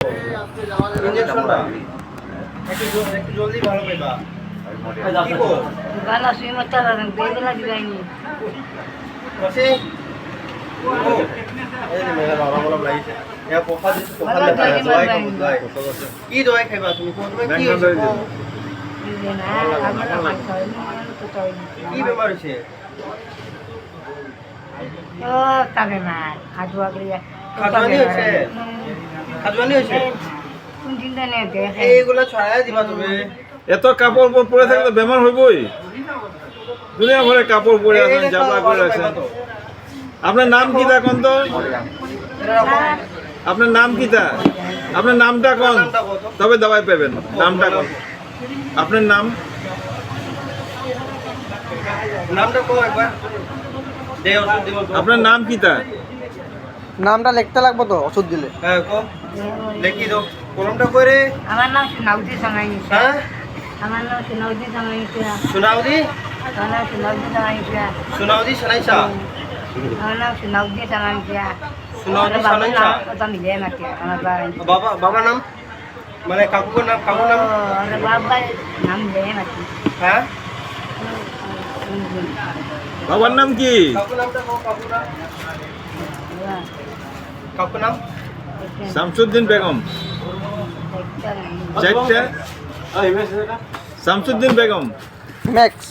ইঞ্জেকশনটা একটু জলদি ভালো পাইবা কি গো গালা সুই মাত্রা বেগে লাগি যায়নি বসে এই যে মেলা বাবা বলা লাইছে ইয়া পোকা দিছে পোকা লাগা দোয়াই কো বুঝলাই কি দোয়াই খাইবা তুমি তুমি কি হইছে না আমরা খাই তো তাই কি বেমার হইছে ও কাবে মা খাজুয়া গলিয়া খাজুয়ানি হইছে খাজুয়ানি হইছে কোন চিন্তা নেই দেখে এইগুলা ছড়ায় দিবা তুমি এত কাপড় পরে থাকলে বেমার হইবই দুনিয়া ভরে কাপড় পরে আছেন জাবলা করে আছেন আপনার নাম কি তা কোন তো আপনার নাম কি তা আপনার নামটা কোন তবে দবাই পাবেন নামটা কোন আপনার নাম নামটা কো একবার দে ওষুধ দিব আপনার নাম কি তা নামটা লিখতে লাগবে তো ওষুধ দিলে হ্যাঁ কো লিখি দাও কলমটা করে আমার নাম সুনাউদি সামাইনি হ্যাঁ আমার নাম সুনাউদি সামাইনি সুনাউদি আমার নাম সুনাউদি সামাইনি সুনাউদি সানাইসা আমার নাম সুনাউদি সামাইনি সুনাউদি সানাইসা কথা মিলে মাটি আমার বাবা নাম মানে কাকুর নাম আমার বাবা নাম মিলে মাটি হ্যাঁ বাবার নাম কি কাকুর নামটা কো কাকুর নাম শামসুদ্দিন বেগম চারটা শামসুদ্দিন বেগম ম্যাক্স